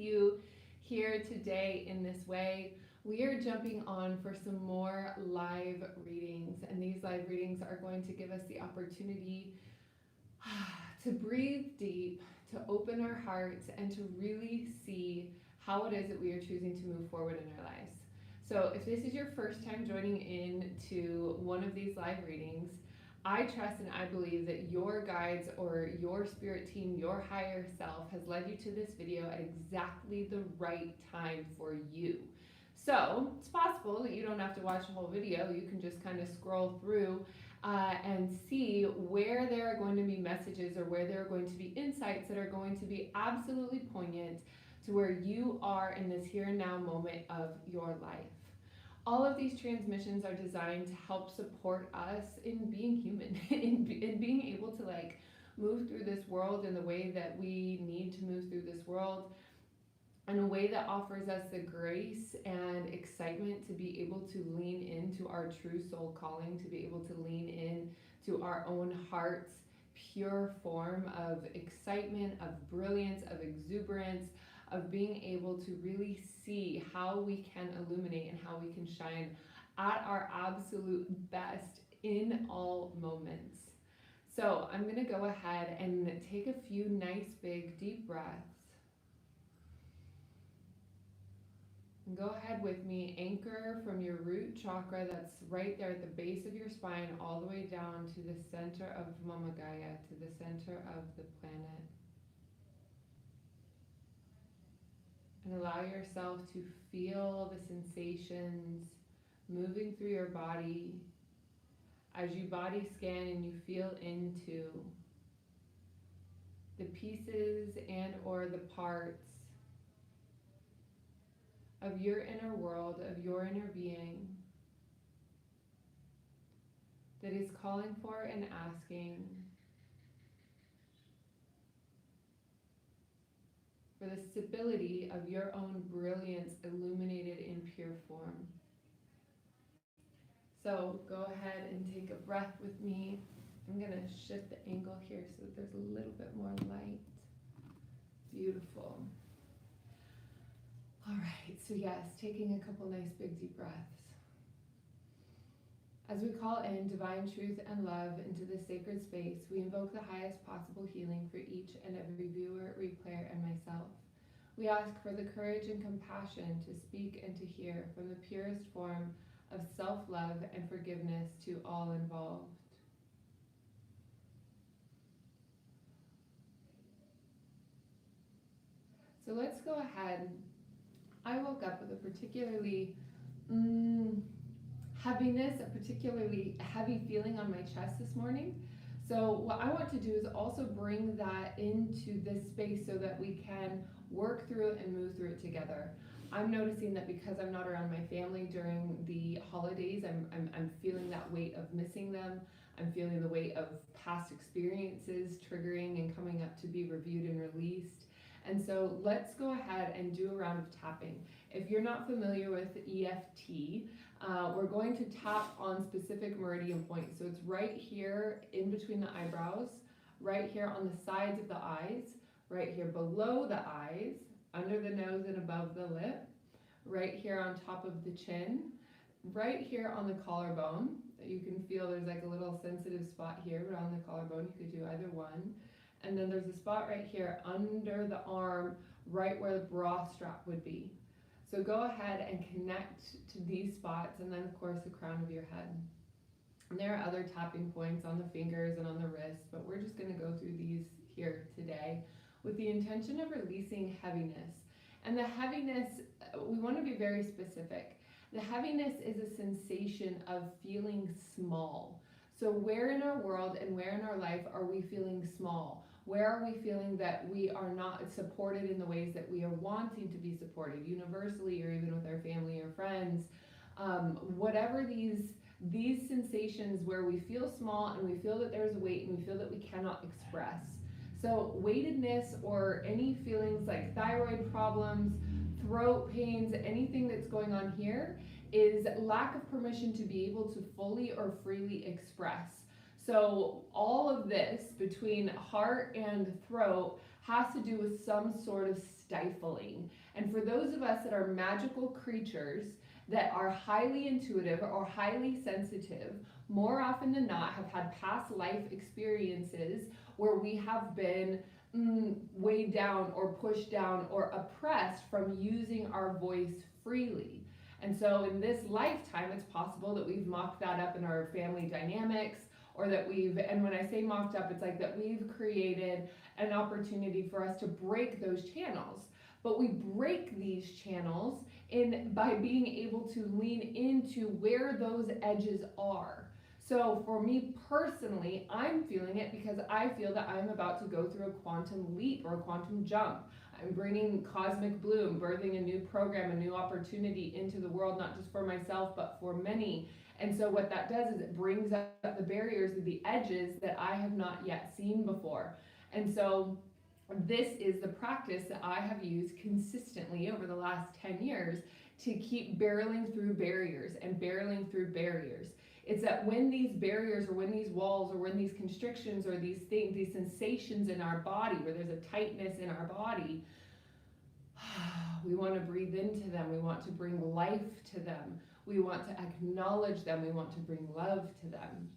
you here today in this way. We are jumping on for some more live readings, and these live readings are going to give us the opportunity to breathe deep, to open our hearts, and to really see how it is that we are choosing to move forward in our lives. So if this is your first time joining in to one of these live readings, I trust and I believe that your guides or your spirit team, your higher self, has led you to this video at exactly the right time for you. So it's possible that you don't have to watch the whole video. You can just kind of scroll through and see where there are going to be messages or where there are going to be insights that are going to be absolutely poignant to where you are in this here and now moment of your life. All of these transmissions are designed to help support us in being human, in being able to move through this world in the way that we need to move through this world, in a way that offers us the grace and excitement to be able to lean into our true soul calling, to be able to lean in to our own heart's pure form of excitement, of brilliance, of exuberance, of being able to really see how we can illuminate and how we can shine at our absolute best in all moments. So I'm going to go ahead and take a few nice big deep breaths. And go ahead with me, anchor from your root chakra that's right there at the base of your spine all the way down to the center of Mama Gaia, to the center of the planet. And allow yourself to feel the sensations moving through your body as you body scan and you feel into the pieces and or the parts of your inner world, of your inner being that is calling for and asking for the stability of your own brilliance illuminated in pure form. So go ahead and take a breath with me. I'm going to shift the angle here so that there's a little bit more light. Beautiful. All right, so yes, taking a couple nice big deep breaths. As we call in divine truth and love into this sacred space, we invoke the highest possible healing for each and every viewer, replayer, and myself. We ask for the courage and compassion to speak and to hear from the purest form of self-love and forgiveness to all involved. So let's go ahead. I woke up with a particularly heaviness, a particularly heavy feeling on my chest this morning. So what I want to do is also bring that into this space so that we can work through it and move through it together. I'm noticing that because I'm not around my family during the holidays, I'm feeling that weight of missing them. I'm feeling the weight of past experiences triggering and coming up to be reviewed and released. And so let's go ahead and do a round of tapping. If you're not familiar with EFT, we're going to tap on specific meridian points. So it's right here in between the eyebrows, right here on the sides of the eyes, right here below the eyes, under the nose and above the lip, right here on top of the chin, right here on the collarbone. You can feel there's like a little sensitive spot here, but on the collarbone you could do either one. And then there's a spot right here under the arm, right where the bra strap would be. So go ahead and connect to these spots, and then of course the crown of your head. And there are other tapping points on the fingers and on the wrists, but we're just going to go through these here today with the intention of releasing heaviness. And the heaviness, we want to be very specific. The heaviness is a sensation of feeling small. So where in our world and where in our life are we feeling small? Where are we feeling that we are not supported in the ways that we are wanting to be supported, universally or even with our family or friends? Whatever these sensations where we feel small and we feel that there's a weight and we feel that we cannot express. So weightedness or any feelings like thyroid problems, throat pains, anything that's going on here is lack of permission to be able to fully or freely express. So all of this between heart and throat has to do with some sort of stifling. And for those of us that are magical creatures that are highly intuitive or highly sensitive, more often than not have had past life experiences where we have been weighed down or pushed down or oppressed from using our voice freely. And so in this lifetime, it's possible that we've mocked that up in our family dynamics, or that and when I say mocked up, it's like that we've created an opportunity for us to break those channels. But we break these channels by being able to lean into where those edges are. So for me personally, I'm feeling it because I feel that I'm about to go through a quantum leap or a quantum jump. I'm bringing cosmic bloom, birthing a new program, a new opportunity into the world, not just for myself, but for many. And so what that does is it brings up the barriers, the edges that I have not yet seen before. And so this is the practice that I have used consistently over the last 10 years to keep barreling through barriers and barreling through barriers. It's that when these barriers or when these walls or when these constrictions or these things, these sensations in our body, where there's a tightness in our body, we want to breathe into them. We want to bring life to them. We want to acknowledge them. We want to bring love to them.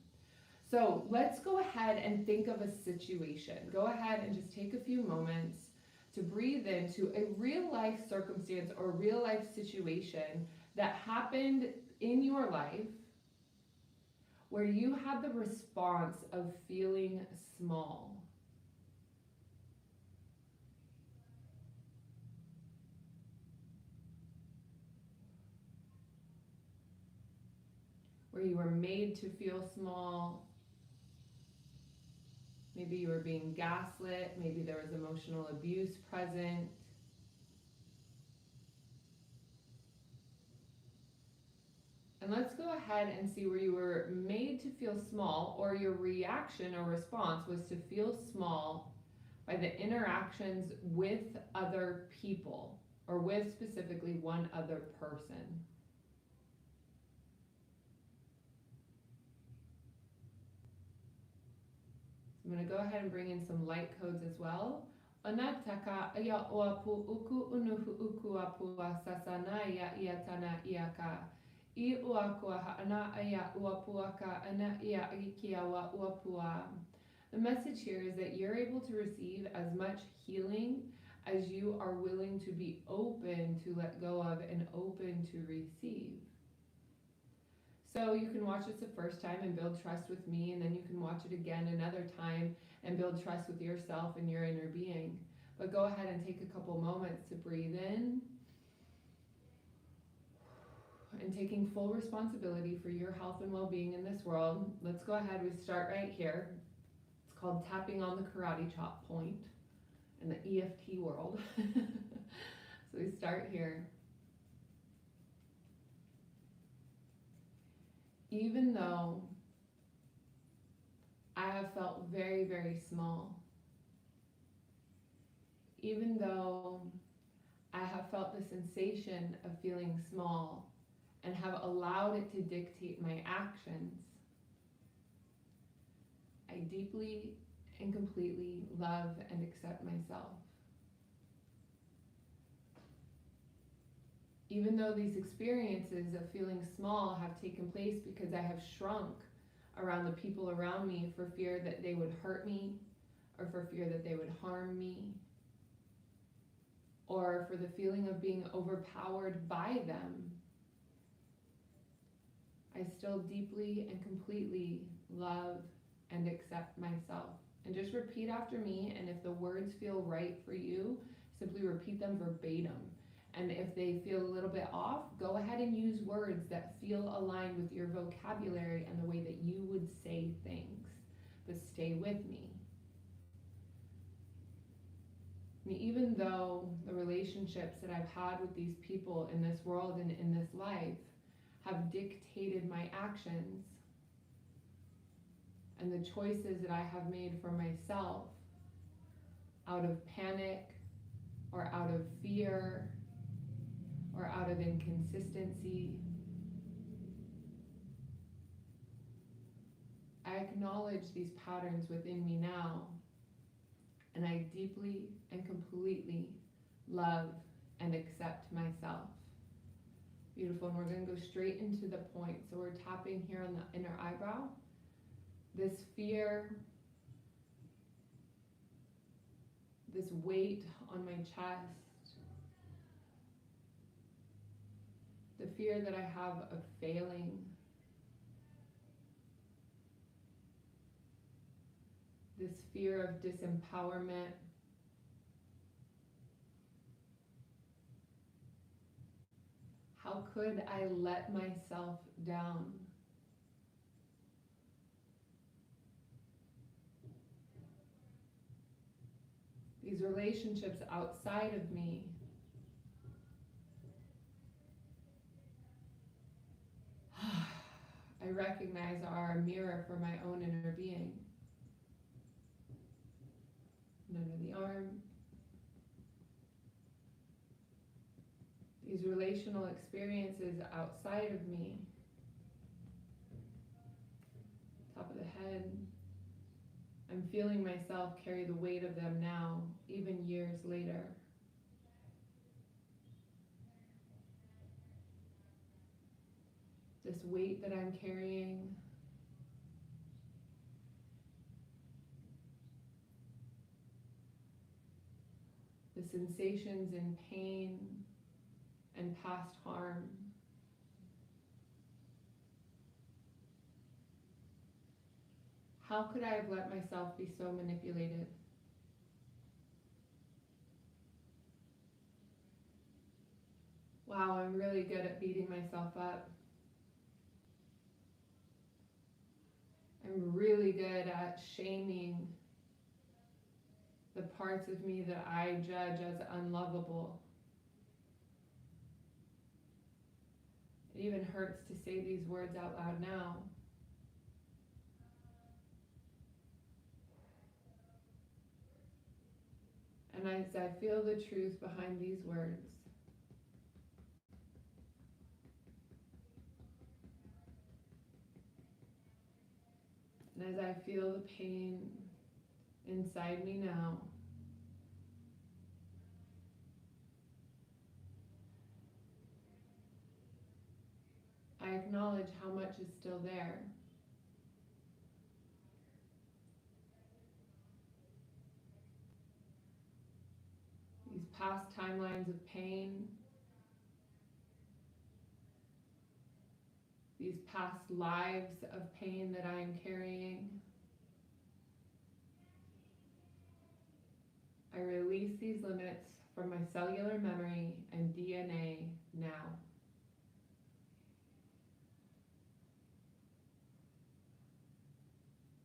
So let's go ahead and think of a situation. Go ahead and just take a few moments to breathe into a real life circumstance or real life situation that happened in your life where you had the response of feeling small. Where you were made to feel small. Maybe you were being gaslit. Maybe there was emotional abuse present. And let's go ahead and see where you were made to feel small, or your reaction or response was to feel small by the interactions with other people, or with specifically one other person. I'm going to go ahead and bring in some light codes as well. Onataka aya oapu uku unuhu uku apua sasana ya iatana iaka. I uakua ha'ana aya uapuaka ana ia ikiawa uapua. The message here is that you're able to receive as much healing as you are willing to be open to let go of and open to receive. So you can watch this the first time and build trust with me, and then you can watch it again another time and build trust with yourself and your inner being. But go ahead and take a couple moments to breathe in and taking full responsibility for your health and well-being in this world. Let's go ahead, we start right here. It's called tapping on the karate chop point in the EFT world. So we start here. Even though I have felt very, very small, even though I have felt the sensation of feeling small and have allowed it to dictate my actions, I deeply and completely love and accept myself. Even though these experiences of feeling small have taken place because I have shrunk around the people around me for fear that they would hurt me, or for fear that they would harm me, or for the feeling of being overpowered by them, I still deeply and completely love and accept myself. And just repeat after me, and if the words feel right for you, simply repeat them verbatim. And if they feel a little bit off, go ahead and use words that feel aligned with your vocabulary and the way that you would say things. But stay with me. And even though the relationships that I've had with these people in this world and in this life have dictated my actions and the choices that I have made for myself out of panic or out of fear or out of inconsistency, I acknowledge these patterns within me now, and I deeply and completely love, and accept myself. Beautiful. And we're going to go straight into the point. So we're tapping here on the inner eyebrow. This fear, this weight on my chest, the fear that I have of failing, this fear of disempowerment, how could I let myself down? These relationships outside of me, I recognize are a mirror for my own inner being. And under the arm, these relational experiences outside of me, top of the head, I'm feeling myself carry the weight of them now, even years later. This weight that I'm carrying, the sensations in pain and past harm, how could I have let myself be so manipulated? Wow, I'm really good at beating myself up. I'm really good at shaming the parts of me that I judge as unlovable. It even hurts to say these words out loud now. And as I feel the truth behind these words, and as I feel the pain inside me now, I acknowledge how much is still there. These past timelines of pain, these past lives of pain that I am carrying, I release these limits from my cellular memory and DNA now.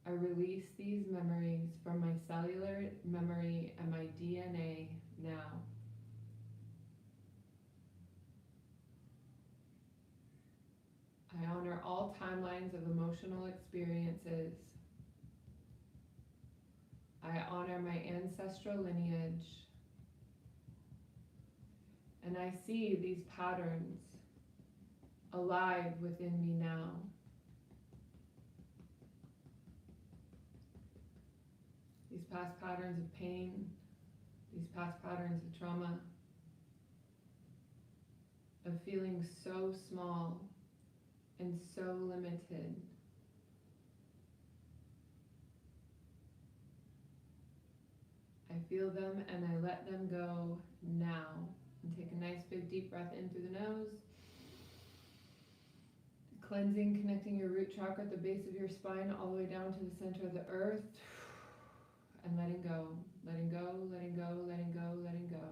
I release these memories from my cellular memory and my DNA now. I honor all timelines of emotional experiences. I honor my ancestral lineage. And I see these patterns alive within me now. These past patterns of pain, these past patterns of trauma, of feeling so small and so limited. I feel them and I let them go now. And take a nice big deep breath in through the nose. Cleansing, connecting your root chakra at the base of your spine all the way down to the center of the earth. And letting go, letting go, letting go, letting go, letting go.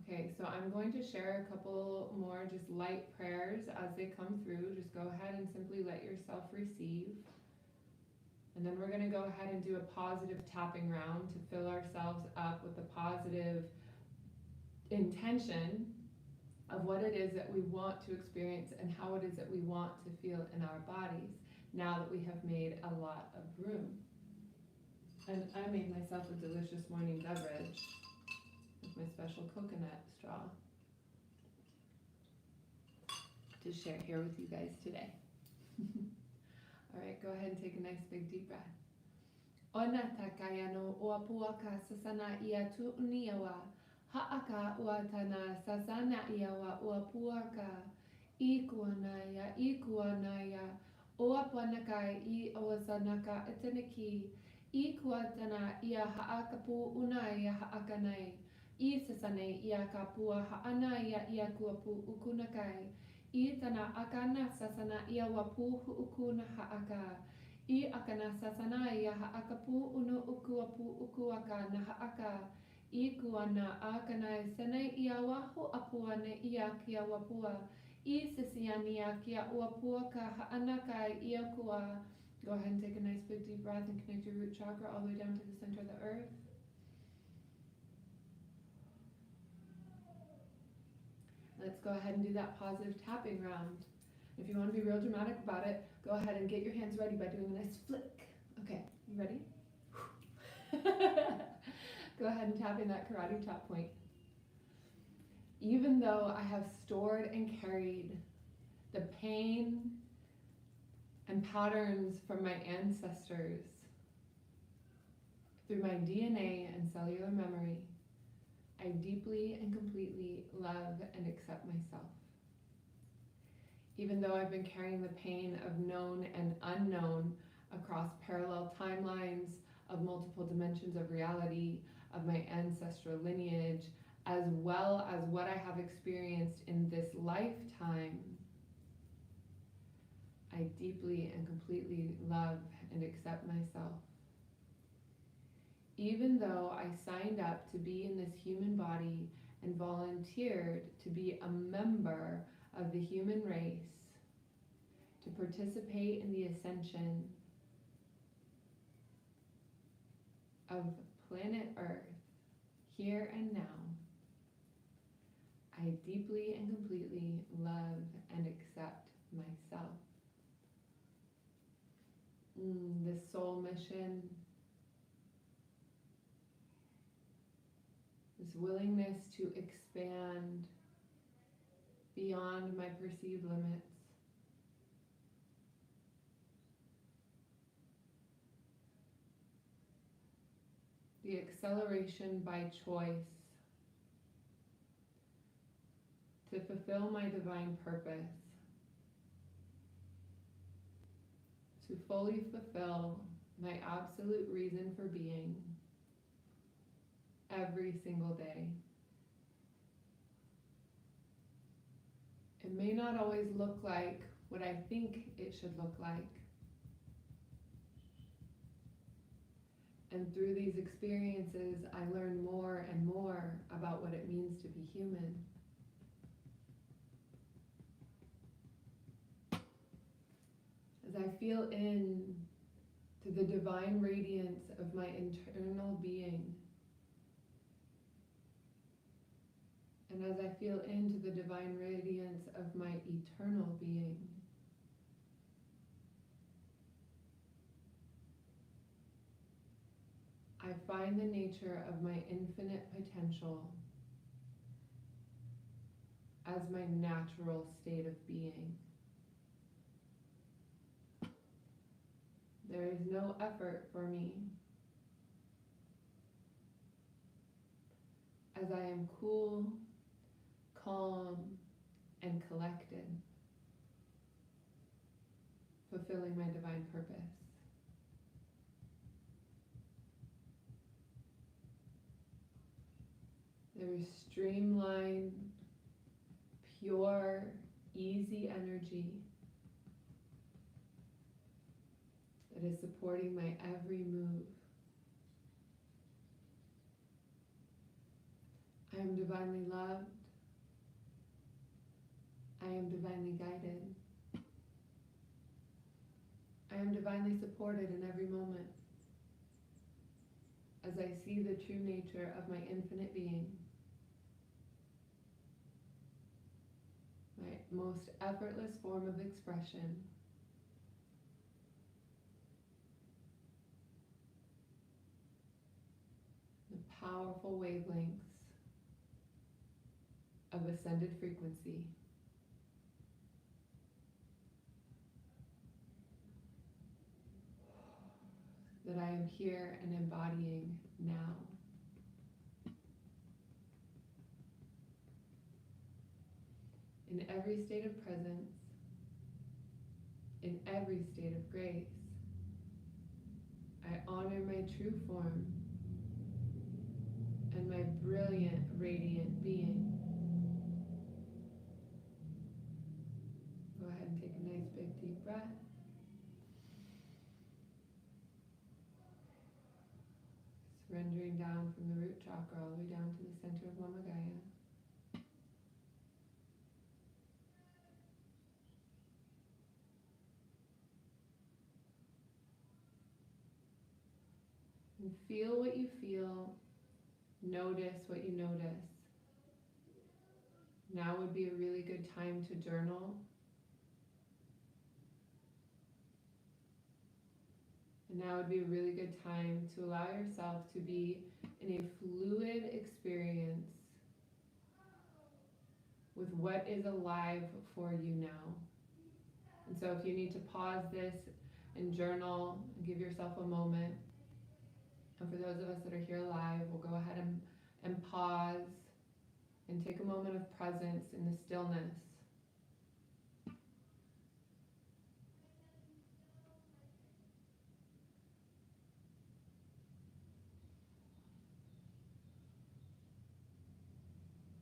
Okay, so I'm going to share a couple more just light prayers as they come through. Just go ahead and simply let yourself receive. And then we're going to go ahead and do a positive tapping round to fill ourselves up with the positive intention of what it is that we want to experience and how it is that we want to feel in our bodies now that we have made a lot of room. And I made myself a delicious morning beverage with my special coconut straw to share here with you guys today. All right, go ahead and take a nice big deep breath. Ona takaya no oapuaka sasana ia tu uniawa. Ha'aka uatana sasana iawa oapuaka. Ikuanaya. Oapanakai I oasanaka atanaki. Ikuatana ia ha'akapu unaya ha'akanai. I sasane ia kapua ha'ana ia kuapu ukunakai. I tana akana sasana ia wapu ukuna ha'aka. I akana sasana ia ha'akapu unu ukuapu ukuaka na ha'aka. I kuana akana sene ia wahu apuane ia kia wapua. I sisiania kia uapua ka ha'anaka ia kua. Go ahead and take a nice big deep breath and connect your root chakra all the way down to the center of the earth. Let's go ahead and do that positive tapping round. If you want to be real dramatic about it, go ahead and get your hands ready by doing a nice flick. Okay, you ready? Go ahead and tap in that karate chop point. Even though I have stored and carried the pain and patterns from my ancestors through my DNA and cellular memory, I deeply and completely love and accept myself. Even though I've been carrying the pain of known and unknown across parallel timelines of multiple dimensions of reality, of my ancestral lineage, as well as what I have experienced in this lifetime, I deeply and completely love and accept myself. Even though I signed up to be in this human body and volunteered to be a member of the human race, to participate in the ascension of planet Earth, here and now, I deeply and completely love and accept myself. This soul mission, this willingness to expand beyond my perceived limits, the acceleration by choice to fulfill my divine purpose, to fully fulfill my absolute reason for being every single day. It may not always look like what I think it should look like. And through these experiences, I learn more and more about what it means to be human. As I feel in to the divine radiance of my internal being, and as I feel into the divine radiance of my eternal being, I find the nature of my infinite potential as my natural state of being. There is no effort for me, as I am cool, calm, and collected, fulfilling my divine purpose. There is streamlined, pure, easy energy that is supporting my every move. I am divinely loved. I am divinely guided. I am divinely supported in every moment as I see the true nature of my infinite being, my most effortless form of expression, the powerful wavelengths of ascended frequency. . that I am here and embodying now. In every state of presence, in every state of grace, I honor my true form and my brilliant, radiant being. Go ahead and take a nice big deep breath. Surrendering down from the root chakra all the way down to the center of Mama Gaia. And feel what you feel. Notice what you notice. Now would be a really good time to journal. And now would be a really good time to allow yourself to be in a fluid experience with what is alive for you now. And so if you need to pause this and journal, give yourself a moment. And for those of us that are here live, we'll go ahead and pause and take a moment of presence in the stillness.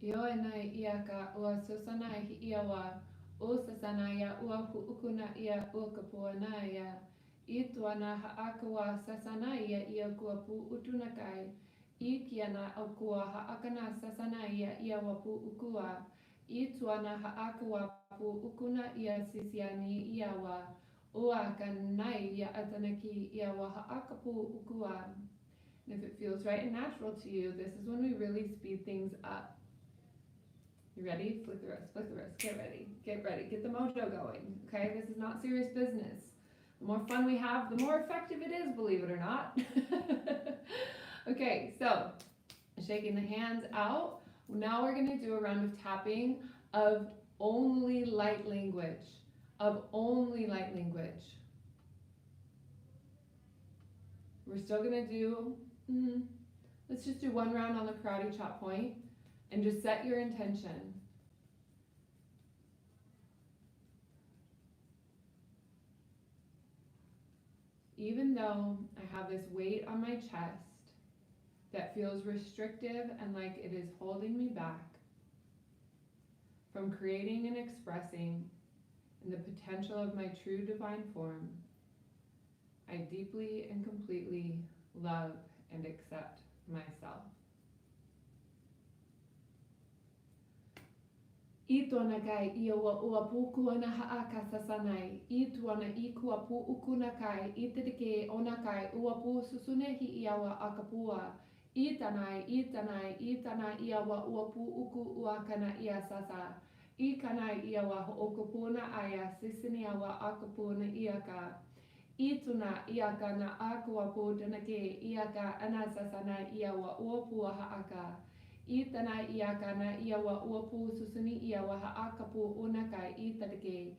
Ioenai iaka ua susanai hi iawa o sasanaya ua huukuna ia o kapuanaya. Ituana haakua sasanaya ia kua pu utunakai. Ikiana akua haakana sasanaya ia wapu ukua. Ituana haakua pu ukuna ia sisiani iawa. Ua kanai ia atanaki iawa haakapu ukua. And if it feels right and natural to you, this is when we really speed things up. You ready? Flick the wrist, flick the wrist. Get ready, get ready. Get the mojo going, okay? This is not serious business. The more fun we have, the more effective it is, believe it or not. Okay, so shaking the hands out. Now we're gonna do a round of tapping of only light language, of only light language. We're still gonna do, let's just do one round on the karate chop point. And just set your intention. Even though I have this weight on my chest that feels restrictive and like it is holding me back from creating and expressing in the potential of my true divine form, I deeply and completely love and accept myself. Ituana kai ia ua pukuana haaka sasanai. Ituana ikua pu ukuna kai. Itetike ona kai ua pu susunehi iawa akapua. Itanai, itanai, itana iawa ua pu uku uakana ia sasa. Ikanai iawa hookupuna aya sisini awa akapuna iaka. Ituna iaka na akua pu tanake iaka anasasana iawa ua pu haaka. Itana iaka na iawa uapu susuni iawa haakapu unakai itarike.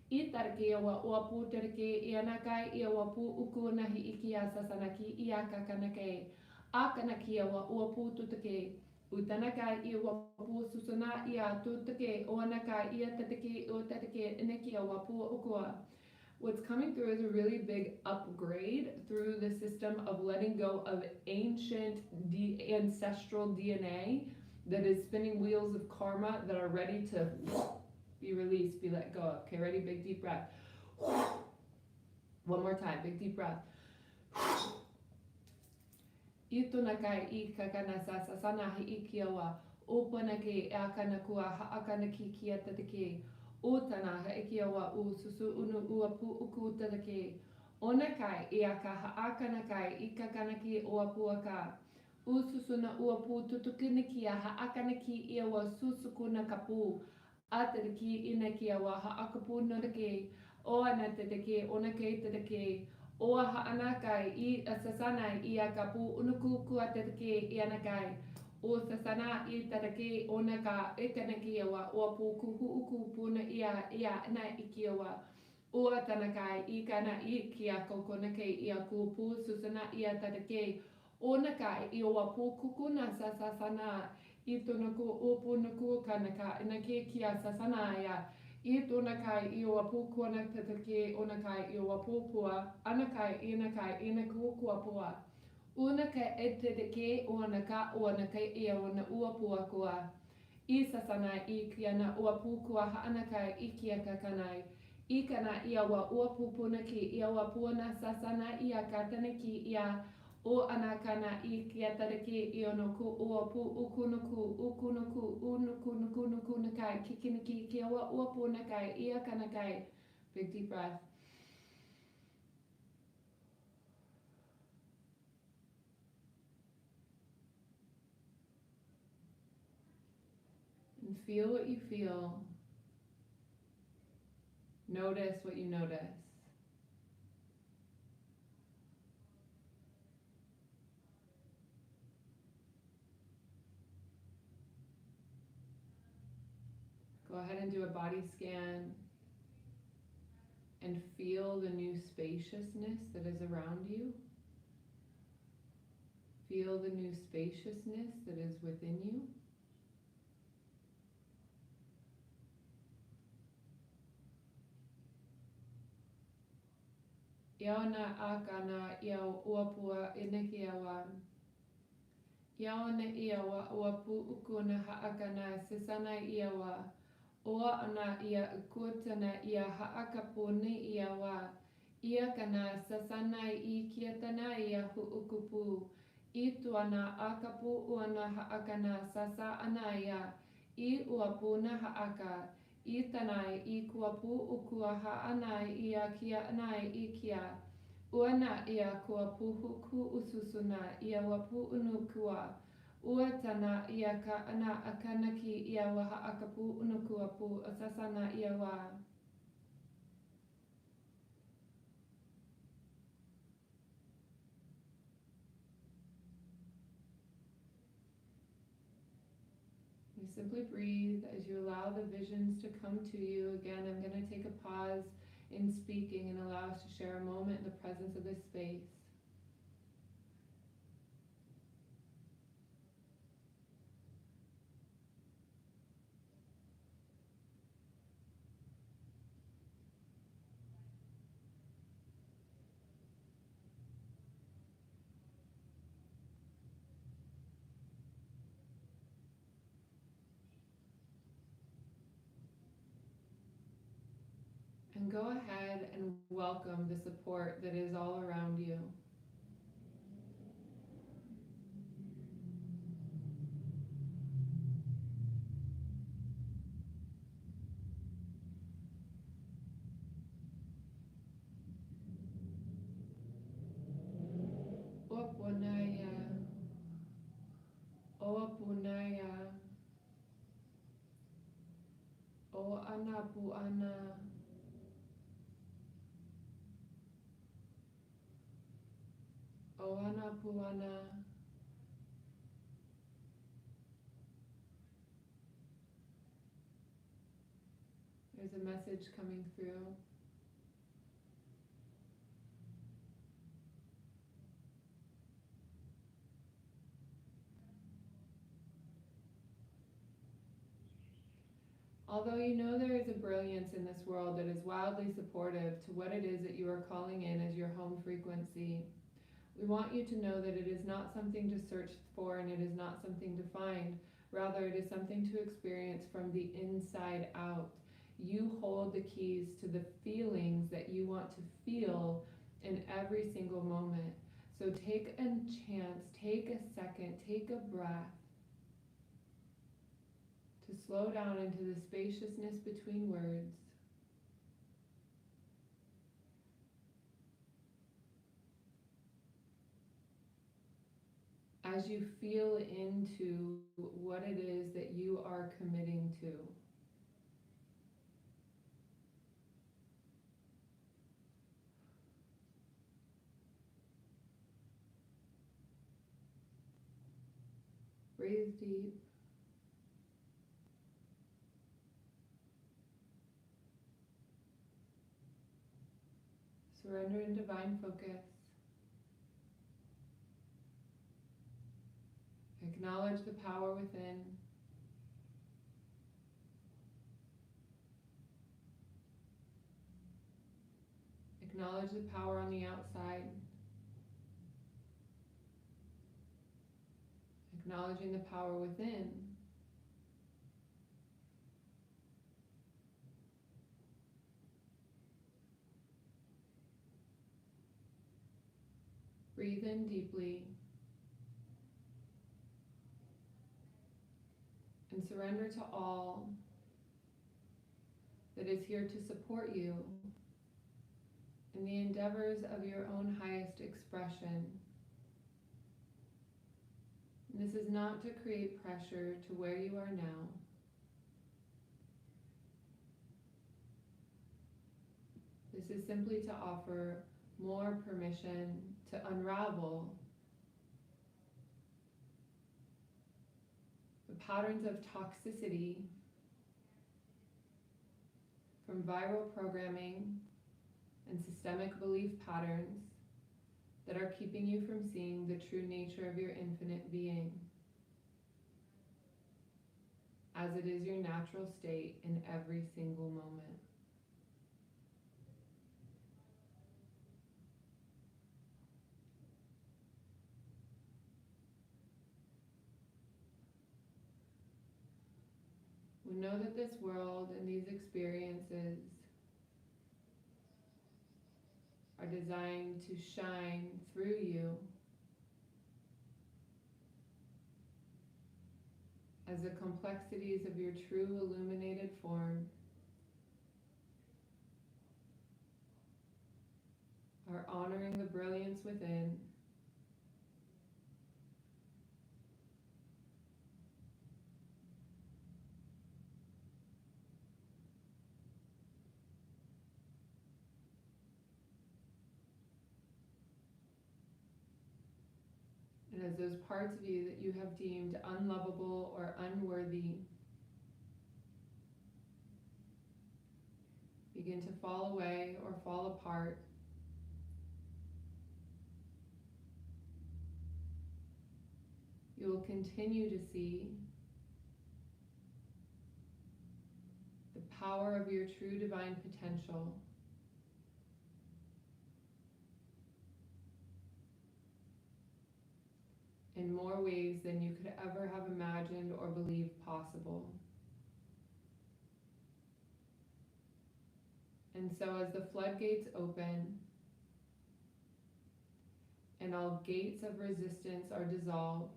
Itarike iawa uapu tarike ianakai iawa pu ukunahi ikia sasanaki iaka kanake. Akanaki iawa uapu tutake. Utanakai iawa pu susuna ia tutake oanakai ia tatake o tatake inaki iawa pu ukua. What's coming through is a really big upgrade through the system of letting go of ancient ancestral DNA that is spinning wheels of karma that are ready to be released, be let go of. Okay, ready? Big deep breath. One more time, big deep breath. Itunakai ikakana sasanahi ikiawa. Upanake akanakua haakanaki kiatatake. Utana haikiawa u susu unu uapu uku tatake. Onakai iaka haakanakai ikakanaki uapuaka. Ususuna uapu tutukinikia haakanaki iawa susukuna kapu. Atataki inakiawa haakapu nodake. Oana tatake onake tatake. Oa haanakai I asasanai iakapu unuku kuatatake ianakai. O sasana I tatake onaka ikanaki iawa uapu kuku uku puna ia na ikiawa. Ua tanakai I kana I kia kokonake ia kupu susana ia tatake. Onakai I oa pu kukuna sasasana. I tunaku upu nuku kanaka inake kia sasana ia. I tunakai I oa pu kuana tatake onakai I oa pupua. Anakai inakai inaku kuapua. Unaka etetake oanaka ia ona ua pua kua. I sasana I kiana ua pukua haanakai I kia kakanai. I kana ia wa ua pupuna ki ia wa puana sasana ia katana ki ia o anakana I kia taraki I onoku ua pu ukunuku unuku nakai kikiniki kia wa ua punakai ia kanakai. Big deep breath. And feel what you feel. Notice what you notice. Go ahead and do a body scan and feel the new spaciousness that is around you. Feel the new spaciousness that is within you. Iaona akana ia uapua inekiawa. Iaona iawa uapu ukuna haakana sisana iawa. Oa ana ia ukutana ia haakapuni iawa. Ia kana sasana I kiatana ia huukupu. I tuana akapu uana haakana sasa anaya. I uapuna haaka. I tanai I kuapu ukua haanai ia kia anai I kia. Uana ia kuapu huku ususuna ia wapu unukua. Ua tana ia ka ana akanaki ia waha akapu unukuapu sasana ia wa. You simply breathe as you allow the visions to come to you. Again, I'm going to take a pause in speaking and allow us to share a moment in the presence of this space. And go ahead and welcome the support that is all around you. Opunaya, Opunaya, O Anapuana, O Anapuana. There's a message coming through. Although you know there is a brilliance in this world that is wildly supportive to what it is that you are calling in as your home frequency, we want you to know that it is not something to search for and it is not something to find. Rather, it is something to experience from the inside out. You hold the keys to the feelings that you want to feel in every single moment. So take a chance, take a second, take a breath to slow down into the spaciousness between words. As you feel into what it is that you are committing to. Breathe deep. Surrender in divine focus. Acknowledge the power within. Acknowledge the power on the outside. Acknowledging the power within. Breathe in deeply. And surrender to all that is here to support you in the endeavors of your own highest expression. And this is not to create pressure to where you are now. This is simply to offer more permission to unravel the patterns of toxicity from viral programming and systemic belief patterns that are keeping you from seeing the true nature of your infinite being, as it is your natural state in every single moment. We know that this world and these experiences are designed to shine through you as the complexities of your true illuminated form are honoring the brilliance within. And as those parts of you that you have deemed unlovable or unworthy begin to fall away or fall apart, you will continue to see the power of your true divine potential in more ways than you could ever have imagined or believed possible. And so as the floodgates open and all gates of resistance are dissolved,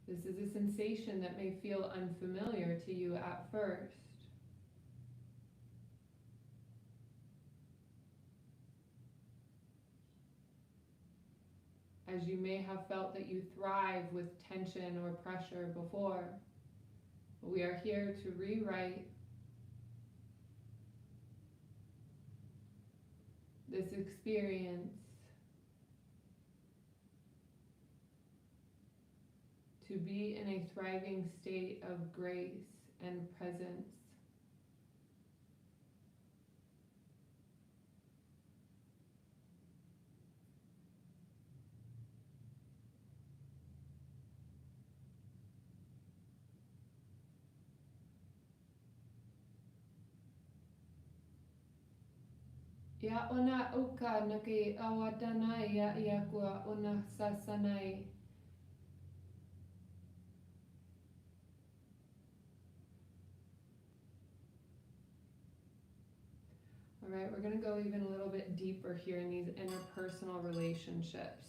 this is a sensation that may feel unfamiliar to you at first. As you may have felt that you thrive with tension or pressure before. But we are here to rewrite this experience to be in a thriving state of grace and presence. Ya ona uka nake awadana ya yakua ona sasanai. All right, we're going to go even a little bit deeper here in these interpersonal relationships.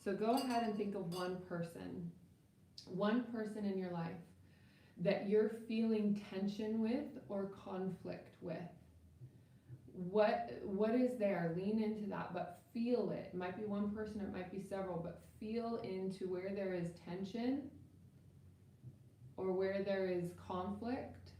So go ahead and think of one person in your life that you're feeling tension with or conflict with. What is there? Lean into that, but feel it. It might be one person, it might be several, but feel into where there is tension or where there is conflict.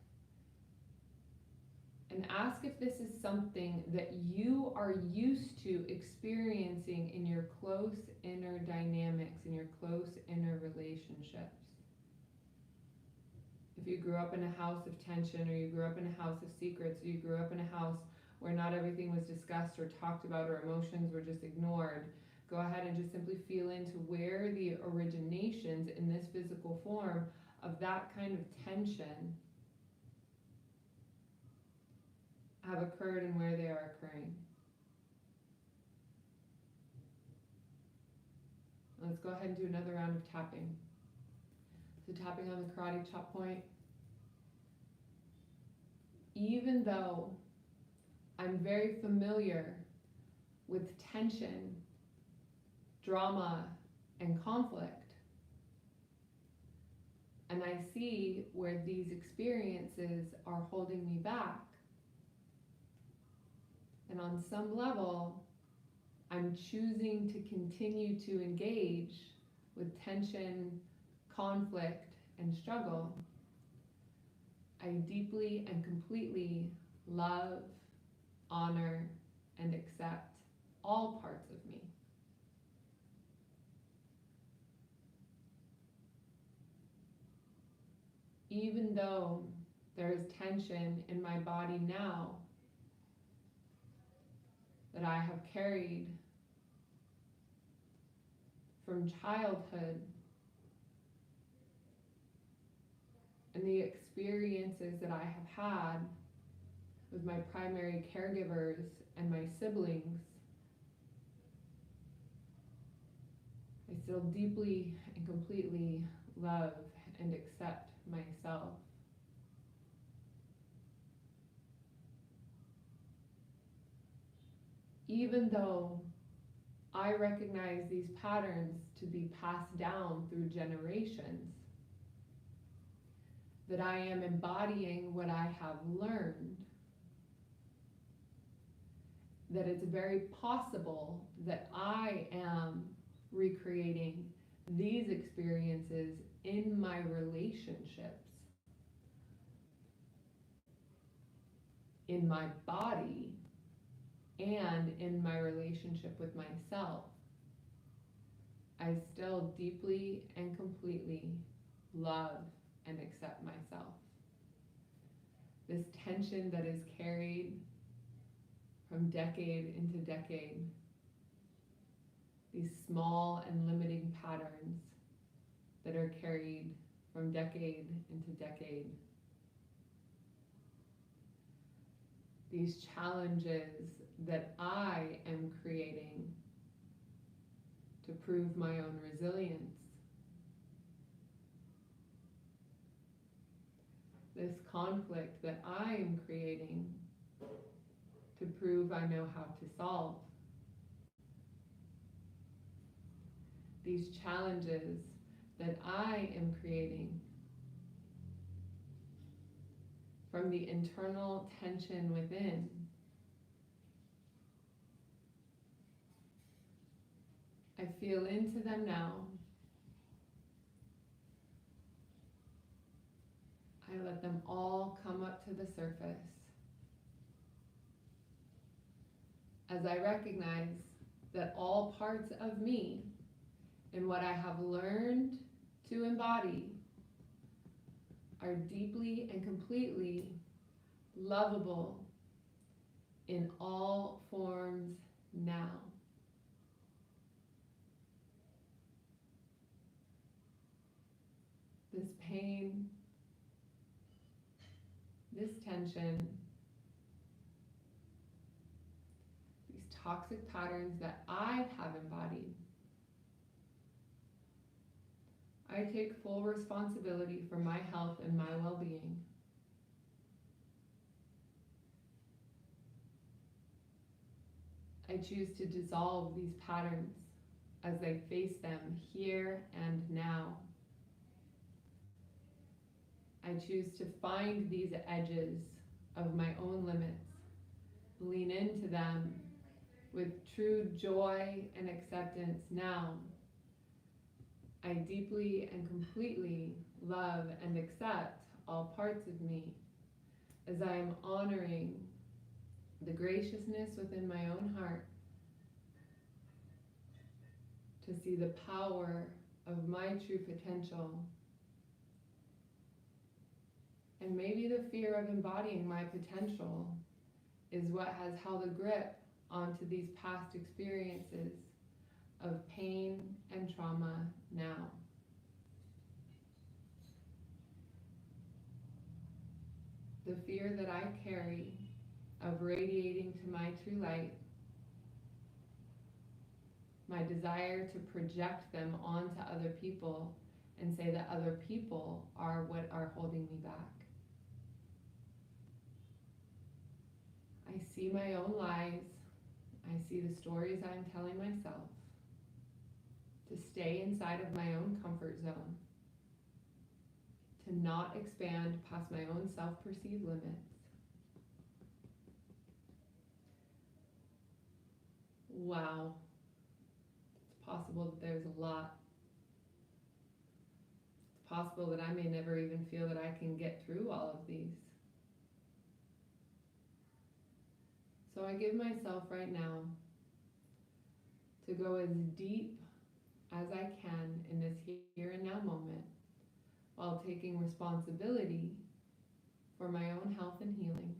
And ask if this is something that you are used to experiencing in your close inner dynamics, in your close inner relationships. If you grew up in a house of tension, or you grew up in a house of secrets, or you grew up in a house where not everything was discussed or talked about, or emotions were just ignored, go ahead and just simply feel into where the originations in this physical form of that kind of tension have occurred and where they are occurring. Let's go ahead and do another round of tapping. So tapping on the karate chop point. Even though I'm very familiar with tension, drama, and conflict, and I see where these experiences are holding me back, and on some level, I'm choosing to continue to engage with tension, conflict, and struggle. I deeply and completely love, honor, and accept all parts of me. Even though there is tension in my body now that I have carried from childhood, and the experiences that I have had with my primary caregivers and my siblings, I still deeply and completely love and accept myself. Even though I recognize these patterns to be passed down through generations, that I am embodying what I have learned, that it's very possible that I am recreating these experiences in my relationships, in my body, and in my relationship with myself. I still deeply and completely love and accept myself. This tension that is carried from decade into decade, these small and limiting patterns that are carried from decade into decade, these challenges that I am creating to prove my own resilience, this conflict that I am creating to prove I know how to solve, these challenges that I am creating from the internal tension within. I feel into them now. I let them all come up to the surface as I recognize that all parts of me and what I have learned to embody are deeply and completely lovable in all forms now. This pain, this tension, these toxic patterns that I have embodied, I take full responsibility for my health and my well-being. I choose to dissolve these patterns as I face them here and now. I choose to find these edges of my own limits, lean into them with true joy and acceptance now. I deeply and completely love and accept all parts of me as I am honoring the graciousness within my own heart to see the power of my true potential And maybe the fear of embodying my potential is what has held a grip onto these past experiences of pain and trauma now. The fear that I carry of radiating to my true light, my desire to project them onto other people and say that other people are what are holding me back. I see my own lies. I see the stories I'm telling myself to stay inside of my own comfort zone, to not expand past my own self-perceived limits. Wow. It's possible that there's a lot. It's possible that I may never even feel that I can get through all of these. So I give myself right now to go as deep as I can in this here and now moment, while taking responsibility for my own health and healing,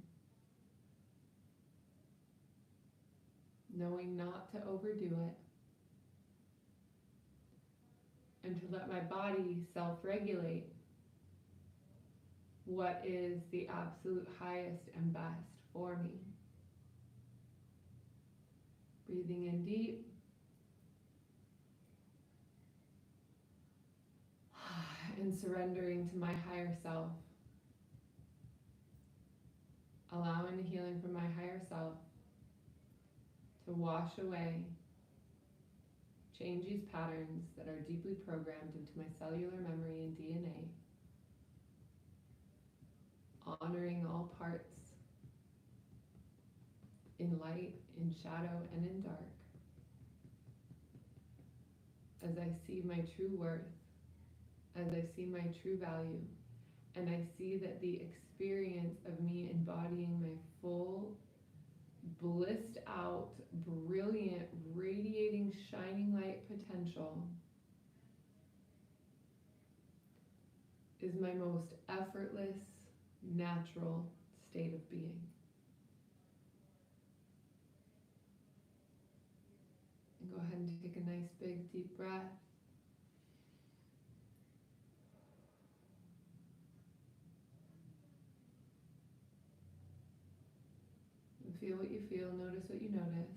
knowing not to overdo it, and to let my body self-regulate what is the absolute highest and best for me. Breathing in deep. And surrendering to my higher self. Allowing the healing from my higher self to wash away, change these patterns that are deeply programmed into my cellular memory and DNA. Honoring all parts, in light, in shadow, and in dark, as I see my true worth, as I see my true value, and I see that the experience of me embodying my full, blissed out, brilliant, radiating, shining light potential is my most effortless, natural state of being. And go ahead and take a nice big deep breath. And feel what you feel, notice what you notice.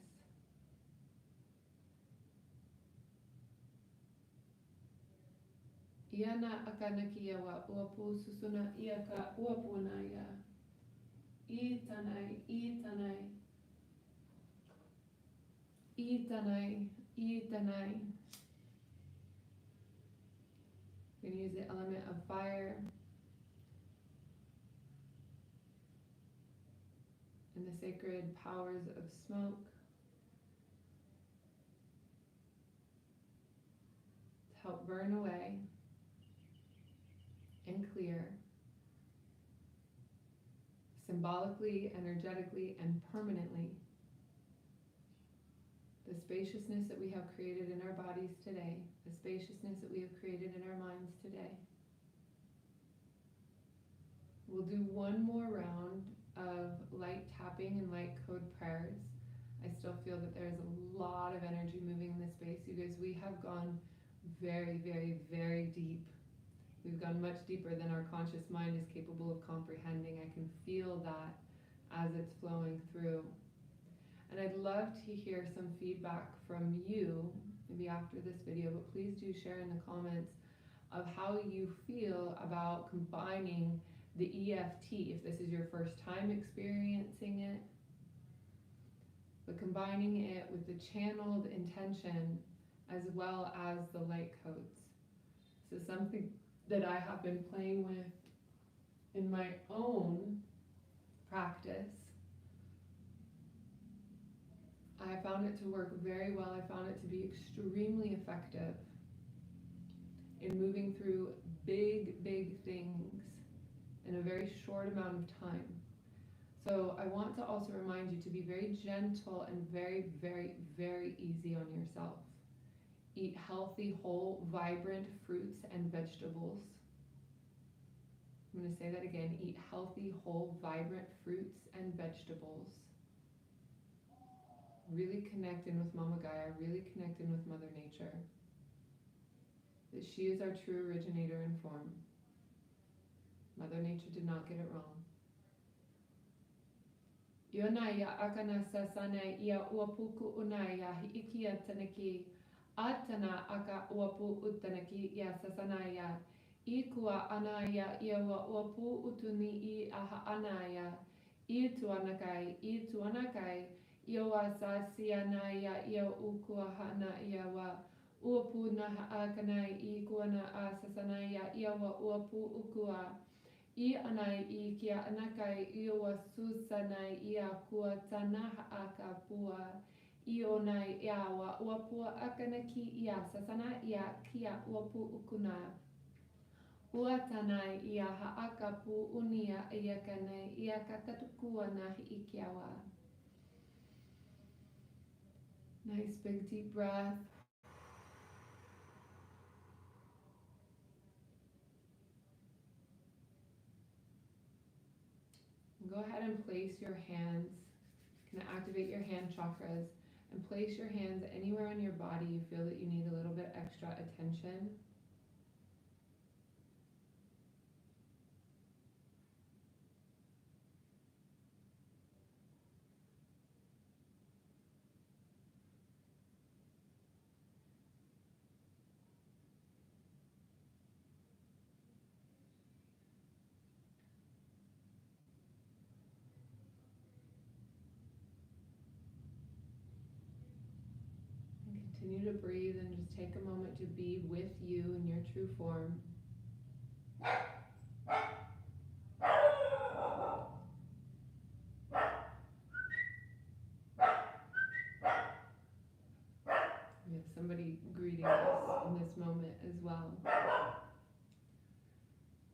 Iana akanakia wa uapu susuna iaka uapunaya. Itanai, itanai. Itanai, itanai. We're going to use the element of fire and the sacred powers of smoke to help burn away and clear, symbolically, energetically, and permanently, the spaciousness that we have created in our bodies today, the spaciousness that we have created in our minds today. We'll do one more round of light tapping and light code prayers. I still feel that there's a lot of energy moving in this space. You guys, we have gone very, very, very deep. We've gone much deeper than our conscious mind is capable of comprehending. I can feel that as it's flowing through. And I'd love to hear some feedback from you, maybe after this video, but please do share in the comments of how you feel about combining the EFT, if this is your first time experiencing it, but combining it with the channeled intention as well as the light codes. So something that I have been playing with in my own practice. I found it to work very well. I found it to be extremely effective in moving through big, big things in a very short amount of time. So I want to also remind you to be very gentle and very, very, very easy on yourself. Eat healthy, whole, vibrant fruits and vegetables. I'm going to say that again. Eat healthy, whole, vibrant fruits and vegetables. Really connect in with Mama Gaia, really connect in with Mother Nature. That she is our true originator and form. Mother Nature did not get it wrong. Yonaya akana sasana ia uapuku unaya ikia tanaki atana aka uapu utanaki ia sasanaya ikua anaya ia uapu utuni I aha anaya I tuanakai Iowa sasianaya ia ukua hana ia wa uapu naha akanai I kuana a sasanaya ia uapu ukua I anai I kia anakai I o susanai I a kua tanaha aka pua I onai I awa uapua akanaki I a sasana I a kia uapu ukuna Ua tanai I a haaka pu unia I a kanai I a kakatukua nahi I kiawa. Nice big deep breath. Go ahead and place your hands, kind of activate your hand chakras, and place your hands anywhere on your body you feel that you need a little bit extra attention. Continue to breathe and just take a moment to be with you in your true form. We have somebody greeting us in this moment as well.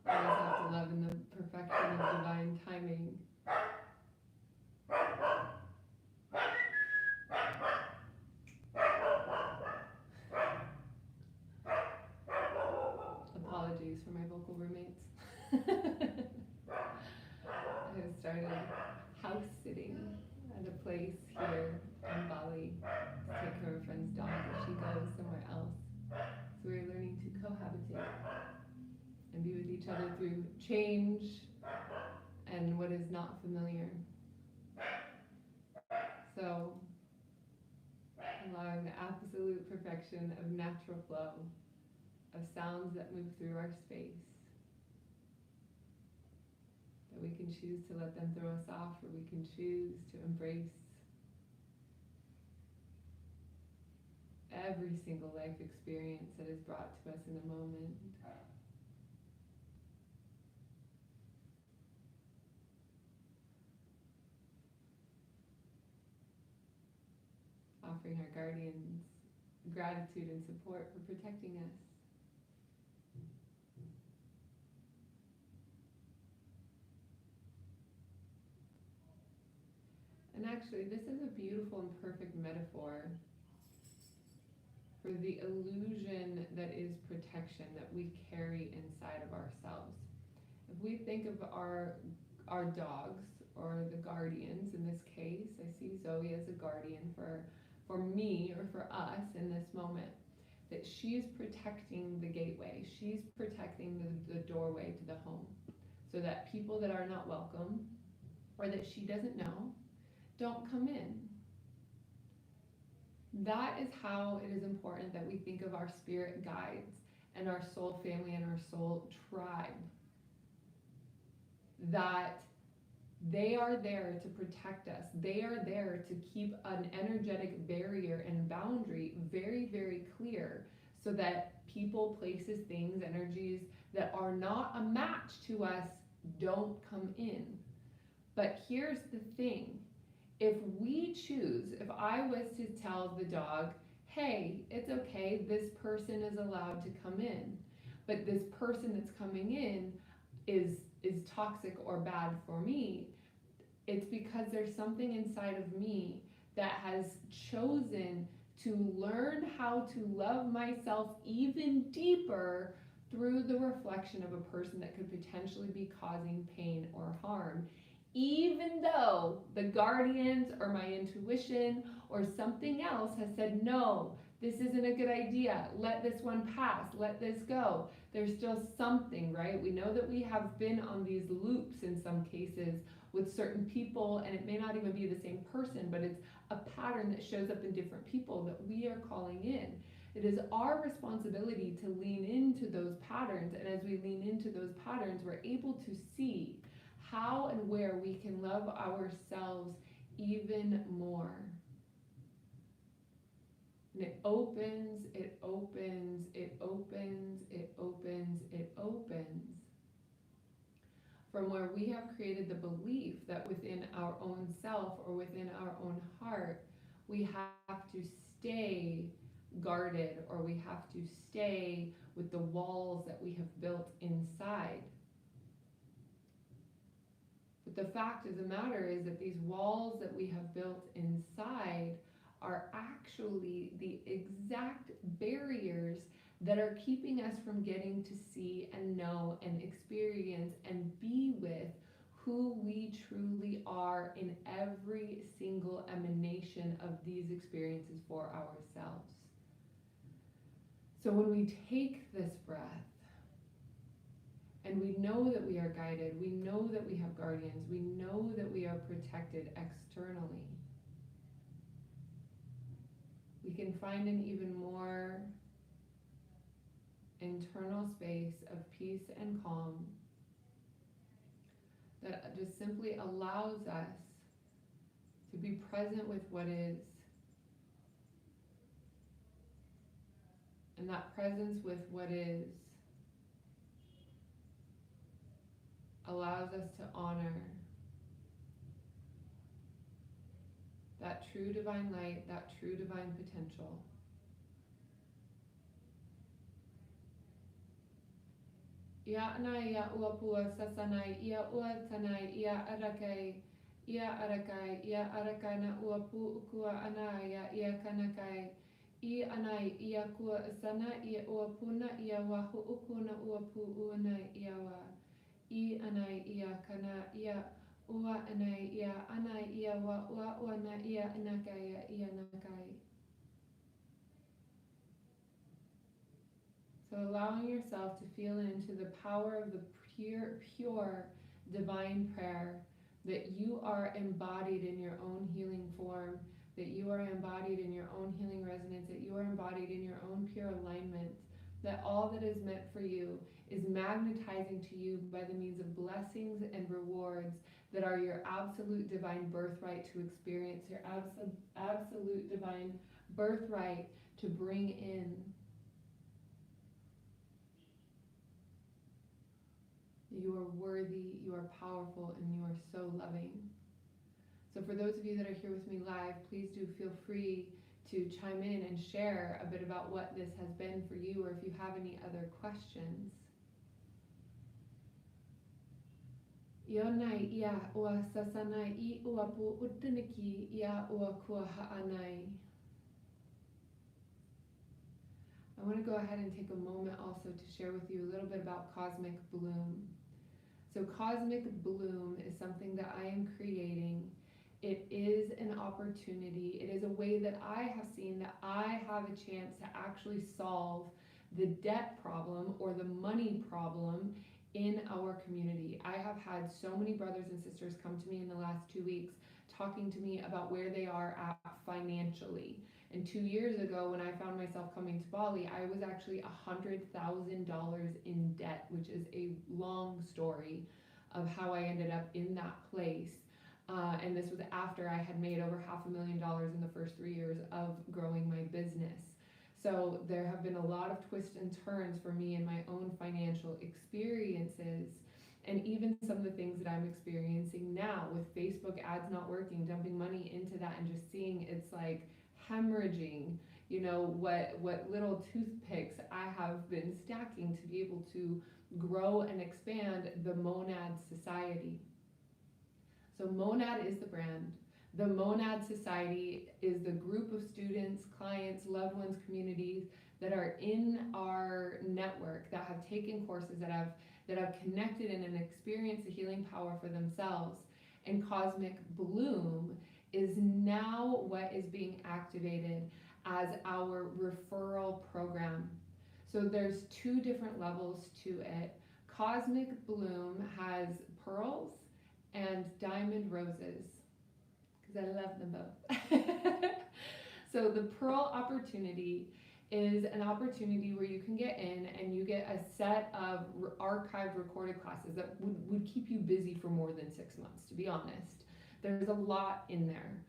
Always have to love in the perfection of divine timing. Apologies for my vocal roommates. I have started house sitting at a place here in Bali to take care of a friend's dog as she goes somewhere else. So we're learning to cohabitate and be with each other through change and what is not familiar. So allowing the absolute perfection of natural flow, of sounds that move through our space, that we can choose to let them throw us off, or we can choose to embrace every single life experience that is brought to us in a moment. Offering our guardians gratitude and support for protecting us. And actually, this is a beautiful and perfect metaphor for the illusion that is protection that we carry inside of ourselves. If we think of our dogs or the guardians, in this case, I see Zoe as a guardian for me or for us in this moment, that she's protecting the gateway, she's protecting the doorway to the home, so that people that are not welcome or that she doesn't know don't come in. That is how it is important that we think of our spirit guides and our soul family and our soul tribe. That they are there to protect us. They are there to keep an energetic barrier and boundary very, very clear, so that people, places, things, energies that are not a match to us don't come in. But here's the thing. If we choose, if I was to tell the dog, hey, it's okay, this person is allowed to come in, but this person that's coming in is toxic or bad for me, it's because there's something inside of me that has chosen to learn how to love myself even deeper through the reflection of a person that could potentially be causing pain or harm, even though the guardians or my intuition or something else has said, no, this isn't a good idea, let this one pass, let this go. There's still something, right? We know that we have been on these loops in some cases with certain people, and it may not even be the same person, but it's a pattern that shows up in different people that we are calling in. It is our responsibility to lean into those patterns, and as we lean into those patterns, we're able to see how and where we can love ourselves even more. And it opens, it opens, it opens, it opens, it opens. From where we have created the belief that within our own self or within our own heart, we have to stay guarded, or we have to stay with the walls that we have built inside. But the fact of the matter is that these walls that we have built inside are actually the exact barriers that are keeping us from getting to see and know and experience and be with who we truly are in every single emanation of these experiences for ourselves. So when we take this breath, and we know that we are guided, we know that we have guardians, we know that we are protected externally, we can find an even more internal space of peace and calm that just simply allows us to be present with what is. And that presence with what is allows us to honor that true divine light, that true divine potential. Ia anai, ia uapua, sasanai, ia uatanai, ia arakai, ia arakai na uapu ukua anaya, ia kanakai, I anai, ia kua sana, ia uapuna, ia wahu ukuna uapu uanai, ia wa. I anai, ia kana, ia ua anai, ia wa ua uana, ia nakaya, ia nakai. So allowing yourself to feel into the power of the pure divine prayer, that you are embodied in your own healing form, that you are embodied in your own healing resonance, that you are embodied in your own pure alignment, that all that is meant for you is magnetizing to you by the means of blessings and rewards that are your absolute divine birthright to experience, your absolute divine birthright to bring in. You are worthy, you are powerful, and you are so loving. So for those of you that are here with me live, please do feel free to chime in and share a bit about what this has been for you, or if you have any other questions. Ionai ia ua sasanai I uapu utuniki ia ua kua ha'anai. I want to go ahead and take a moment also to share with you a little bit about Cosmic Bloom. So Cosmic Bloom is something that I am creating. It is an opportunity. It is a way that I have seen that I have a chance to actually solve the debt problem or the money problem in our community. I have had so many brothers and sisters come to me in the last 2 weeks talking to me about where they are at financially. And 2 years ago, when I found myself coming to Bali, I was actually $100,000 in debt, which is a long story of how I ended up in that place. And this was after I had made over $500,000 in the first 3 years of growing my business. So there have been a lot of twists and turns for me in my own financial experiences. And even some of the things that I'm experiencing now with Facebook ads not working, dumping money into that and just seeing it's like hemorrhaging, you know, what little toothpicks I have been stacking to be able to grow and expand the Monad Society. So Monad is the brand. The Monad Society is the group of students, clients, loved ones, communities that are in our network, that have taken courses, that have connected in and experienced the healing power for themselves. And Cosmic Bloom is now what is being activated as our referral program. So there's 2 different levels to it. Cosmic Bloom has pearls and diamond roses, because I love them both. So the pearl opportunity is an opportunity where you can get in and you get a set of archived recorded classes that would keep you busy for more than 6 months, to be honest. There's a lot in there.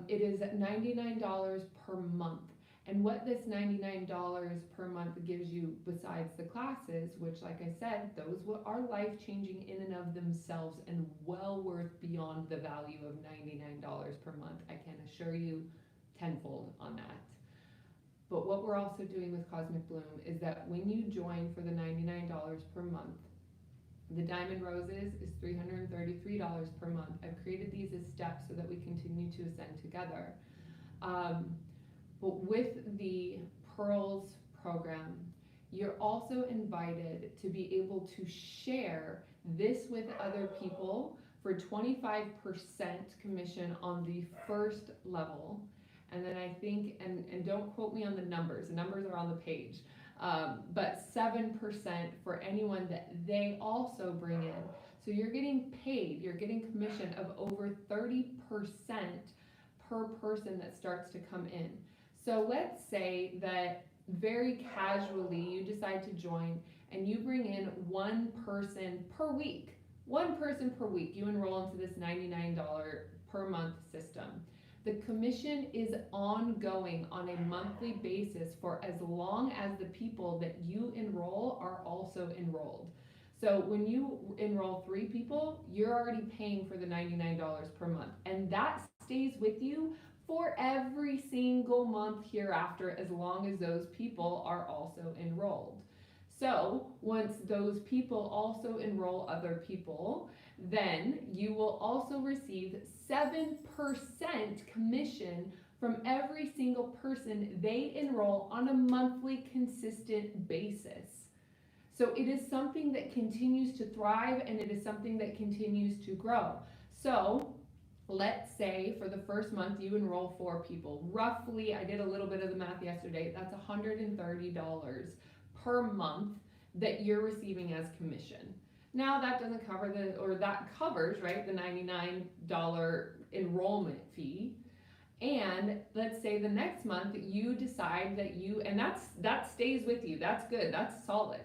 It is $99 per month. And what this $99 per month gives you besides the classes, which, like I said, those are life-changing in and of themselves and well worth beyond the value of $99 per month. I can assure you tenfold on that. But what we're also doing with Cosmic Bloom is that when you join for the $99 per month, the Diamond Roses is $333 per month. I've created these as steps so that we continue to ascend together. But with the Pearls program, you're also invited to be able to share this with other people for 25% commission on the first level. And then I think, and don't quote me on the numbers are on the page, but 7% for anyone that they also bring in. So you're getting paid, you're getting commission of over 30% per person that starts to come in. So let's say that very casually you decide to join and you bring in one person per week. One person per week, you enroll into this $99 per month system. The commission is ongoing on a monthly basis for as long as the people that you enroll are also enrolled. So when you enroll 3 people, you're already paying for the $99 per month, and that stays with you for every single month hereafter, as long as those people are also enrolled. So once those people also enroll other people, then you will also receive 7% commission from every single person they enroll on a monthly consistent basis. So it is something that continues to thrive, and it is something that continues to grow. So let's say for the first month you enroll 4 people. Roughly, I did a little bit of the math yesterday, that's $130 per month that you're receiving as commission. Now that doesn't cover that covers, right, the $99 enrollment fee. And let's say the next month you decide that that stays with you. That's good, that's solid.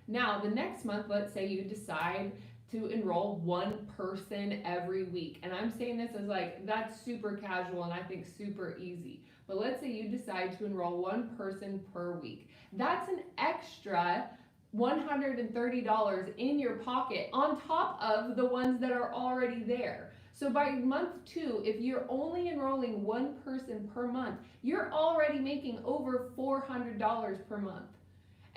Now the next month, let's say you decide to enroll 1 person every week. And I'm saying this as like, that's super casual and I think super easy. But let's say you decide to enroll 1 person per week. That's an extra $130 in your pocket on top of the ones that are already there. So by month 2, if you're only enrolling 1 person per month, you're already making over $400 per month.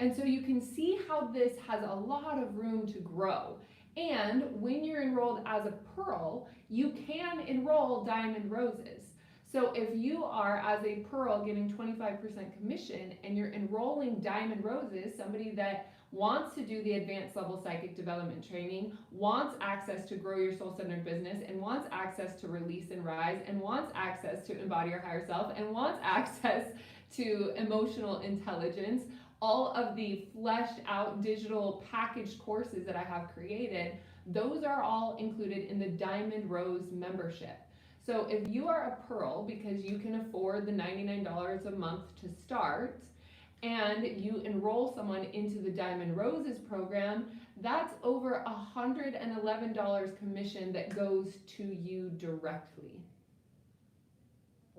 And so you can see how this has a lot of room to grow. And when you're enrolled as a pearl, you can enroll diamond roses. So if you are, as a pearl, getting 25% commission and you're enrolling diamond roses, somebody that wants to do the advanced level psychic development training, wants access to grow your soul-centered business, and wants access to release and rise, and wants access to embody your higher self, and wants access to emotional intelligence, all of the fleshed out digital packaged courses that I have created, those are all included in the Diamond Rose membership. So if you are a pearl because you can afford the $99 a month to start, and you enroll someone into the Diamond Roses program, that's over $111 commission that goes to you directly.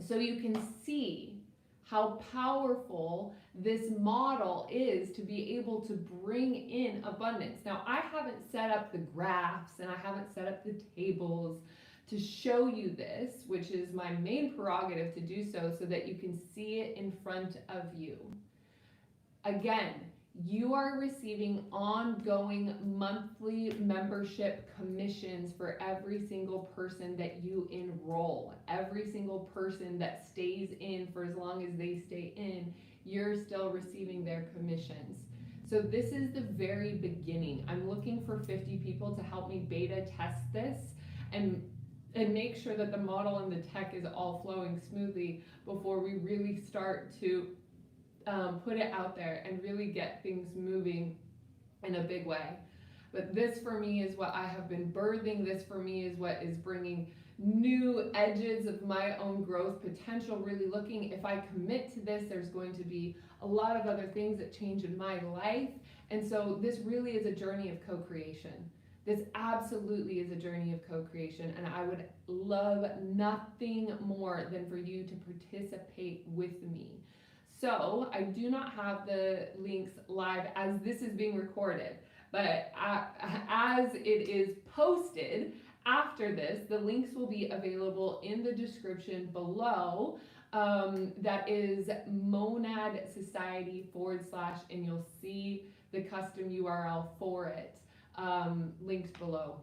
So you can see how powerful this model is to be able to bring in abundance. Now, I haven't set up the graphs and I haven't set up the tables to show you this, which is my main prerogative to do so that you can see it in front of you. Again, you are receiving ongoing monthly membership commissions for every single person that you enroll. Every single person that stays in for as long as they stay in you're still receiving their commissions. So this is the very beginning. I'm looking for 50 people to help me beta test this and make sure that the model and the tech is all flowing smoothly before we really start to put it out there and really get things moving in a big way. But this for me is what I have been birthing. This for me is what is bringing new edges of my own growth potential. Really looking, if I commit to this, there's going to be a lot of other things that change in my life. And so this really is a journey of co-creation. This absolutely is a journey of co-creation, and I would love nothing more than for you to participate with me. So I do not have the links live as this is being recorded, but as it is posted after this, the links will be available in the description below. That is Monad Society / and you'll see the custom URL for it linked below.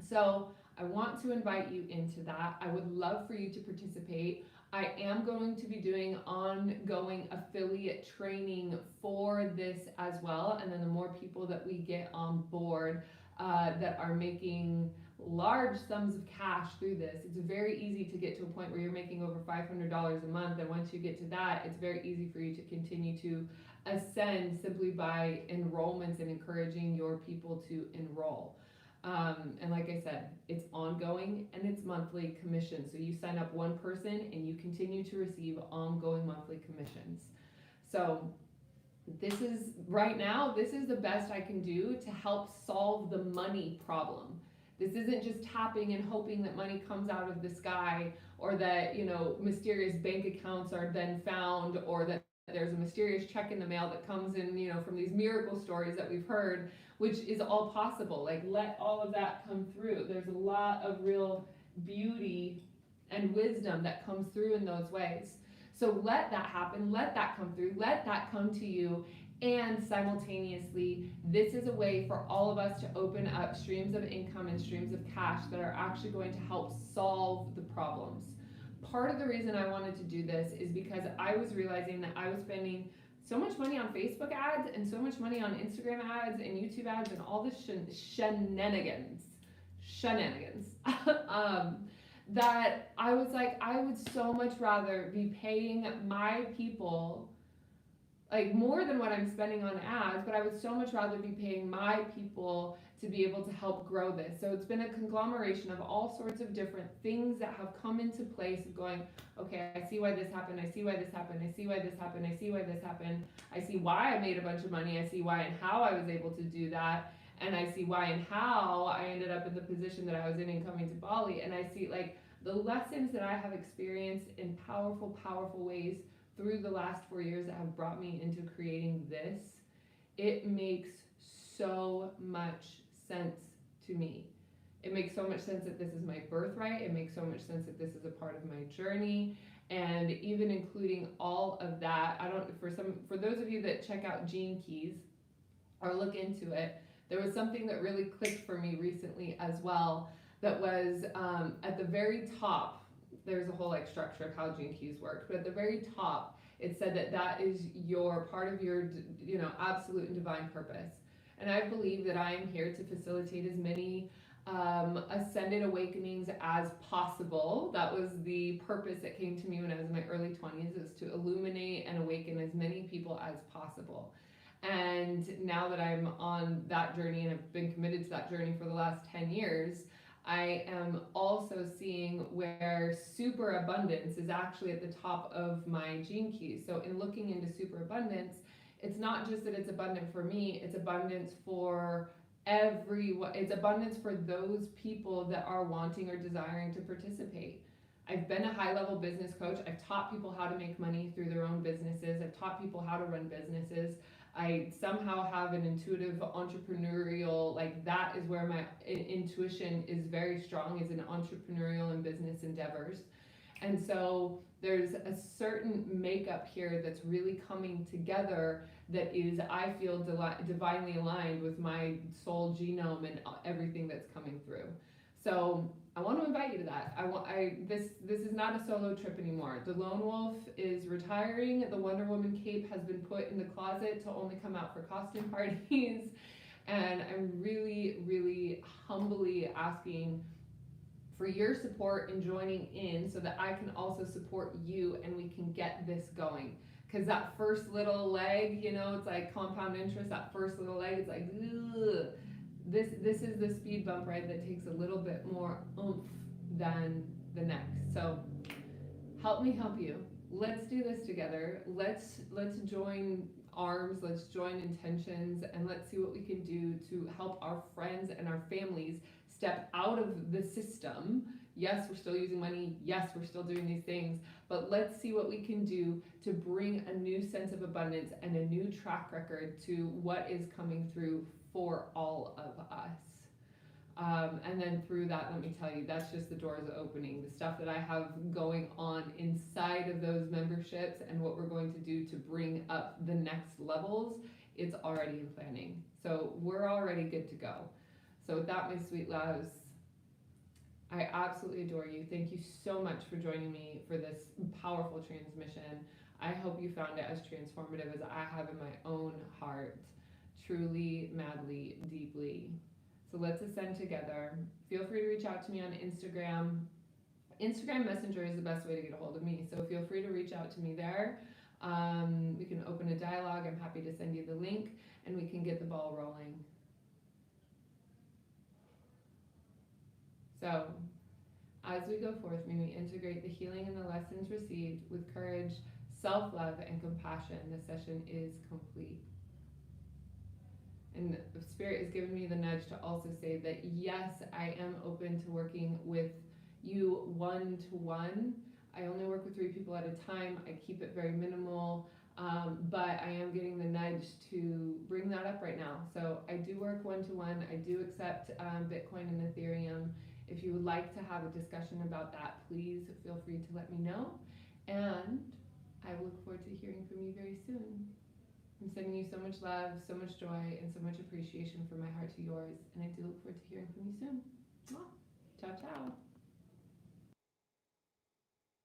So I want to invite you into that. I would love for you to participate. I am going to be doing ongoing affiliate training for this as well. And then the more people that we get on board that are making large sums of cash through this, it's very easy to get to a point where you're making over $500 a month. And once you get to that, it's very easy for you to continue to ascend simply by enrollments and encouraging your people to enroll. And like I said, it's ongoing and it's monthly commissions. So you sign up one person and you continue to receive ongoing monthly commissions. So this is, right now, this is the best I can do to help solve the money problem. This isn't just tapping and hoping that money comes out of the sky, or that, mysterious bank accounts are then found, or that there's a mysterious check in the mail that comes in, from these miracle stories that we've heard, which is all possible. Like, let all of that come through. There's a lot of real beauty and wisdom that comes through in those ways. So let that happen, let that come through, let that come to you. And simultaneously, this is a way for all of us to open up streams of income and streams of cash that are actually going to help solve the problems. Part of the reason I wanted to do this is because I was realizing that I was spending so much money on Facebook ads and so much money on Instagram ads and YouTube ads and all this shenanigans, that I was like, I would so much rather be paying my people like more than what I'm spending on ads, but I would so much rather be paying my people to be able to help grow this. So it's been a conglomeration of all sorts of different things that have come into place of going, okay, I see why this happened, I see why this happened, I see why this happened, I see why this happened, I see why I made a bunch of money, I see why and how I was able to do that, and I see why and how I ended up in the position that I was in coming to Bali, and I see like the lessons that I have experienced in powerful, powerful ways through the last 4 years that have brought me into creating this. It makes so much sense to me. It makes so much sense that this is my birthright. It makes so much sense that this is a part of my journey. And even including all of that, for those of you that check out Gene Keys or look into it, there was something that really clicked for me recently as well, that was at the very top. There's a whole structure of how Gene Keys work, but at the very top, it said that is your part of your, absolute and divine purpose. And I believe that I am here to facilitate as many ascended awakenings as possible. That was the purpose that came to me when I was in my early 20s, is to illuminate and awaken as many people as possible. And now that I'm on that journey and have been committed to that journey for the last 10 years, I am also seeing where superabundance is actually at the top of my gene keys. So in looking into superabundance, it's not just that it's abundant for me, it's abundance for everyone. It's abundance for those people that are wanting or desiring to participate. I've been a high-level business coach. I've taught people how to make money through their own businesses. I've taught people how to run businesses. I somehow have an intuitive entrepreneurial, that is where my intuition is very strong, is in entrepreneurial and business endeavors. And so there's a certain makeup here that's really coming together that is, I feel, divinely aligned with my soul genome and everything that's coming through. So I want to invite you to that. This is not a solo trip anymore. The Lone Wolf is retiring. The Wonder Woman cape has been put in the closet to only come out for costume parties. And I'm really, really humbly asking for your support in joining in so that I can also support you and we can get this going. Because that first little leg, you know, it's like compound interest, that first little leg, it's like, ugh. This is the speed bump ride that takes a little bit more oomph than the next. So help me help you. Let's do this together. Let's join arms, let's join intentions, and let's see what we can do to help our friends and our families step out of the system. Yes, we're still using money. Yes, we're still doing these things, but let's see what we can do to bring a new sense of abundance and a new track record to what is coming through for all of us. And then through that, let me tell you, that's just the doors opening. The stuff that I have going on inside of those memberships and what we're going to do to bring up the next levels, it's already in planning. So we're already good to go. So with that, my sweet loves, I absolutely adore you. Thank you so much for joining me for this powerful transmission. I hope you found it as transformative as I have in my own heart. Truly, madly, deeply. So let's ascend together. Feel free to reach out to me on Instagram. Instagram Messenger is the best way to get a hold of me. So feel free to reach out to me there. We can open a dialogue. I'm happy to send you the link and we can get the ball rolling. So as we go forth, may we integrate the healing and the lessons received with courage, self-love, and compassion. This session is complete. And Spirit has given me the nudge to also say that yes, I am open to working with you one-to-one. I only work with 3 people at a time. I keep it very minimal, but I am getting the nudge to bring that up right now. So I do work one-to-one. I do accept Bitcoin and Ethereum. If you would like to have a discussion about that, please feel free to let me know. And I look forward to hearing from you very soon. I'm sending you so much love, so much joy, and so much appreciation from my heart to yours. And I do look forward to hearing from you soon.